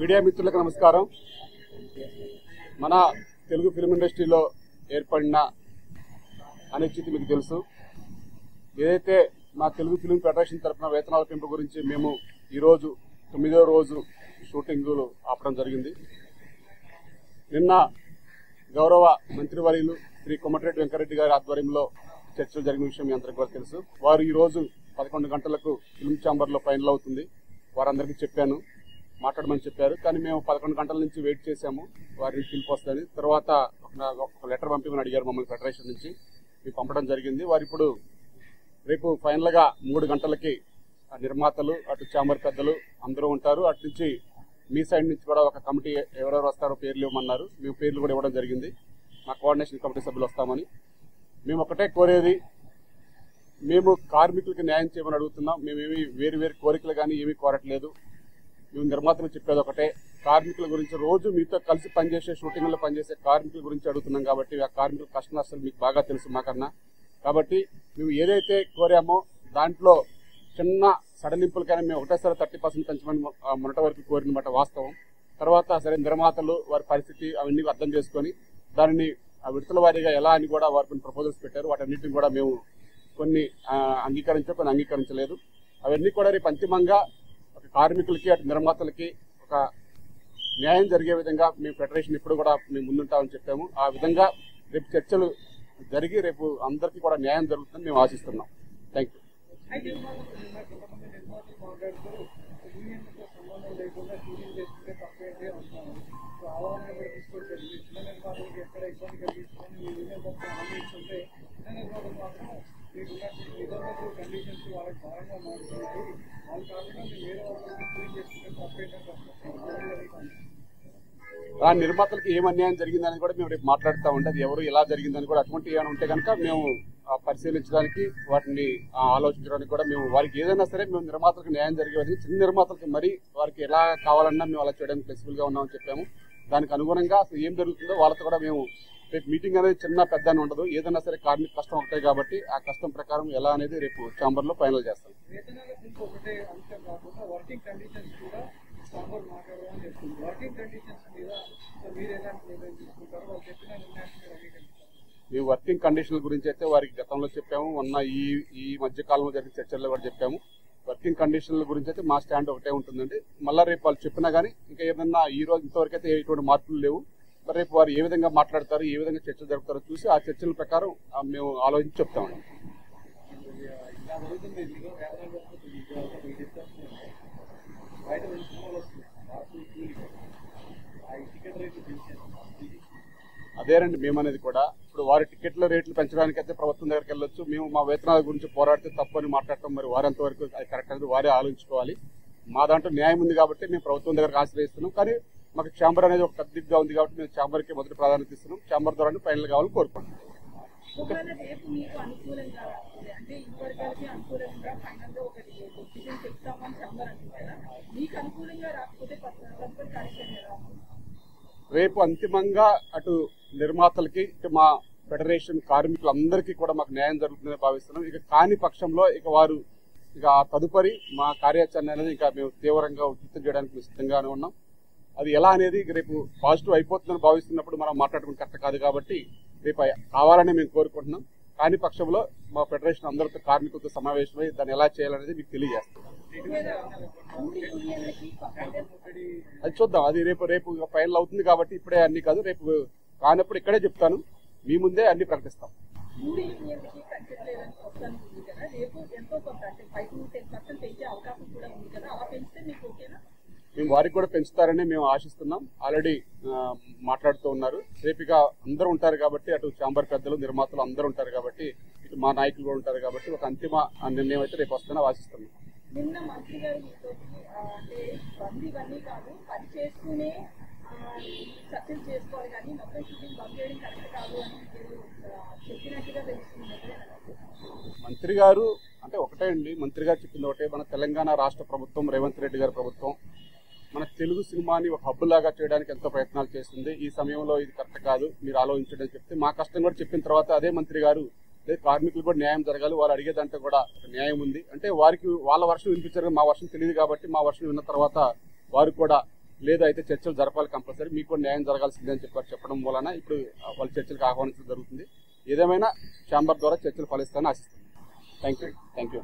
Media మిత్రులకు నమస్కారం. మన తెలుగు ఫిల్మ్ ఇండస్ట్రీలో ఏర్పడిన అనిశ్చితి మీకు తెలుసు. ఏదైతే మా తెలుగు ఫిల్మ్ ఫెడరేషన్ తరఫున వేతనాల పెంపు గురించి మేము ఈరోజు 9వ రోజు షూటింగులు ఆపడం జరిగింది. నిన్న గౌరవ మంత్రివర్యులు శ్రీ కోమటిరెడ్డి వెంకటరెడ్డి గారి ఆధ్వర్యంలో చర్చలు జరిగిన విషయం మీ అందరికీ కూడా తెలుసు. వారు ఈరోజు 11 గంటలకు ఫిల్మ్ ఛాంబర్లో ఫైనల్ అవుతుంది. వారందరికీ చెప్పాను, మాట్లాడమని చెప్పారు. కానీ మేము 11 గంటల నుంచి వెయిట్ చేశాము వారిని పిలుపు వస్తుందని. తర్వాత ఒక లెటర్ పంపించమని అడిగారు మమ్మల్ని ఫెడరేషన్ నుంచి. మేము పంపడం జరిగింది. వారు ఇప్పుడు రేపు ఫైనల్గా 3 గంటలకి నిర్మాతలు, అటు ఛాంబర్ పెద్దలు అందరూ ఉంటారు. అటు నుంచి మీ సైడ్ నుంచి కూడా ఒక కమిటీ ఎవరెవరు వస్తారో పేర్లు ఇవ్వమన్నారు. మేము పేర్లు కూడా ఇవ్వడం జరిగింది. మా కోఆర్డినేషన్ కమిటీ సభ్యులు వస్తామని. మేము ఒకటే కోరేది, మేము కార్మికులకి న్యాయం చేయమని అడుగుతున్నాం. మేమేమి వేరు కోరికలు కానీ ఏమీ కోరట్లేదు. మేము నిర్మాతలు చెప్పేది ఒకటే, కార్మికుల గురించి రోజు మీతో కలిసి పనిచేసే షూటింగ్లో పనిచేసే కార్మికుల గురించి అడుగుతున్నాం. కాబట్టి ఆ కార్మికుల కష్ట నష్టాలు మీకు బాగా తెలుసు మాకన్నా. కాబట్టి మేము ఏదైతే కోరామో దాంట్లో చిన్న సడలింపులకైనా మేము ఒకటేసారి 30% పెంచమని మొన్నటి వరకు కోరినమాట వాస్తవం. తర్వాత సరే నిర్మాతలు వారి పరిస్థితి అవన్నీ అర్థం చేసుకొని దానిని విడతల వారీగా ఎలా అని కూడా వారు కొన్ని ప్రపోజల్స్ పెట్టారు. వాటన్నిటిని కూడా మేము కొన్ని అంగీకరించాం, కొన్ని అంగీకరించలేదు. అవన్నీ కూడా రేపు అంతిమంగా ఒక కార్మికులకి అటు నిర్మాతలకి ఒక న్యాయం జరిగే విధంగా మేము ఫెడరేషన్ ఇప్పుడు కూడా మేము ముందుంటామని చెప్పాము. ఆ విధంగా రేపు చర్చలు జరిగి రేపు అందరికీ కూడా న్యాయం జరుగుతుందని మేము ఆశిస్తున్నాం. Thank you. ఆ నిర్మాతలకు ఏం అన్యాయం జరిగిందని కూడా మేము రేపు మాట్లాడుతూ ఉంటే అది ఎవరు ఎలా జరిగిందని కూడా అటువంటి ఏమైనా ఉంటే కనుక మేము పరిశీలించడానికి వాటిని ఆలోచించడానికి కూడా మేము వారికి ఏదైనా సరే మేము నిర్మాతలకు న్యాయం జరిగేది. చిన్న నిర్మాతలకు మరి వారికి ఎలా కావాలన్నా మేము అలా చేయడానికి ఫ్లెక్సిబుల్ గా ఉన్నామని చెప్పాము. దానికి అనుగుణంగా అసలు ఏం జరుగుతుందో వాళ్ళతో కూడా మేము రేపు మీటింగ్ అనేది చిన్న పెద్ద అని ఉండదు. ఏదైనా సరే కార్మిక కష్టం ఉంటాయి కాబట్టి ఆ కష్టం ప్రకారం ఎలా అనేది రేపు ఛాంబర్ లో ఫైనల్ చేస్తాం. మేము వర్కింగ్ కండిషన్ల గురించి అయితే వారికి గతంలో చెప్పాము, మొన్న ఈ మధ్య కాలంలో జరిగిన చర్చల్లో కూడా చెప్పాము. వర్కింగ్ కండిషన్ల గురించి అయితే మా స్టాండ్ ఒకటే ఉంటుందండి. మళ్ళీ రేపు వాళ్ళు చెప్పినా కానీ ఇంకా ఏదన్నా ఈ రోజు ఇంతవరకు అయితే ఎటువంటి మార్పులు లేవు. మరి రేపు వారు ఏ విధంగా మాట్లాడతారు, ఏ విధంగా చర్చలు జరుపుతారో చూసి ఆ చర్చల ప్రకారం మేము ఆలోచించి చెప్తామండి. అదేనండి మేమనేది కూడా. ఇప్పుడు వారి టికెట్ల రేట్లు పెంచడానికి అయితే ప్రభుత్వం దగ్గరికి వెళ్ళొచ్చు. మేము మా వేతనాల గురించి పోరాడితే తప్పు అని మాట్లాడటం మరి వారెంత వరకు అది కరెక్ట్ అనేది వారే ఆలోచించుకోవాలి. మా దాంట్లో న్యాయం ఉంది కాబట్టి మేము ప్రభుత్వం దగ్గరకు ఆశ్రయిస్తున్నాం. కానీ మాకు ఛాంబర్ అనేది ఒక పెద్దగా ఉంది కాబట్టి మేము ఛాంబర్కి మొదటి ప్రాధాన్యత ఇస్తున్నాం. ఛాంబర్ ద్వారా ఫైనల్ కావాలని కోరుకుంటున్నాం. రేపు అంతిమంగా అటు నిర్మాతలకి ఇటు మా ఫెడరేషన్ కార్మికులందరికీ కూడా మాకు న్యాయం జరుగుతుందని భావిస్తున్నాం. ఇక కాని పక్షంలో ఇక వారు ఇక తదుపరి మా కార్యాచరణ అనేది ఇంకా మేము తీవ్రంగా ఉధృతం చేయడానికి సిద్ధంగానే ఉన్నాం. అది ఎలా అనేది రేపు పాజిటివ్ అయిపోతుందని భావిస్తున్నప్పుడు మనం మాట్లాడుకుని కరెక్ట్ కాదు కాబట్టి రేపు కావాలని మేము కోరుకుంటున్నాం. కాని పక్షంలో మా ఫెడరేషన్ అందరితో కార్మికులతో సమావేశమై దాన్ని ఎలా చేయాలనేది మీకు తెలియజేస్తాం. అది చూద్దాం. అది రేపు ఫైనల్ అవుతుంది కాబట్టి ఇప్పుడే అన్ని కాదు, రేపు కానప్పుడు ఇక్కడే చెప్తాను, మీ ముందే అన్ని ప్రకటిస్తాం. మేము వారికి కూడా పెంచుతారని మేము ఆశిస్తున్నాం. ఆల్రెడీ మాట్లాడుతూ ఉన్నారు. రేపు ఇక అందరూ ఉంటారు కాబట్టి అటు ఛాంబర్ పెద్దలు, నిర్మాతలు అందరూ ఉంటారు కాబట్టి ఇటు మా నాయకులు కూడా ఉంటారు కాబట్టి ఒక అంతిమ నిర్ణయం అయితే రేపు వస్తుందని ఆశిస్తున్నాం. మంత్రి గారు అంటే ఒకటే అండి, మంత్రి గారు చెప్పింది ఒకటే. మన తెలంగాణ రాష్ట్ర ప్రభుత్వం, రేవంత్ రెడ్డి గారి ప్రభుత్వం మన తెలుగు సినిమాని ఒక హబ్ లాగా చేయడానికి ఎంతో ప్రయత్నాలు చేస్తుంది. ఈ సమయంలో ఇది కరెక్ట్ కాదు, మీరు ఆలోచించడం చెప్తే మా కష్టం కూడా చెప్పిన తర్వాత అదే మంత్రి గారు కార్మికులు కూడా న్యాయం జరగాలి, వారు అడిగేదంటే కూడా న్యాయం ఉంది అంటే వారికి వాళ్ళ వర్షం వినిపించారు, మా వర్షం తెలియదు కాబట్టి మా వర్షం విన్న తర్వాత వారు కూడా లేదు అయితే చర్చలు జరపాలి కంపల్సరీ, మీకు కూడా న్యాయం జరగాల్సిందని చెప్పడం వలన ఇప్పుడు వాళ్ళ చర్చలకు ఆహ్వానించడం జరుగుతుంది. ఏదేమైనా ఛాంబర్ ద్వారా చర్చలు ఫలిస్తాయని ఆశిస్తున్నాను. Thank you.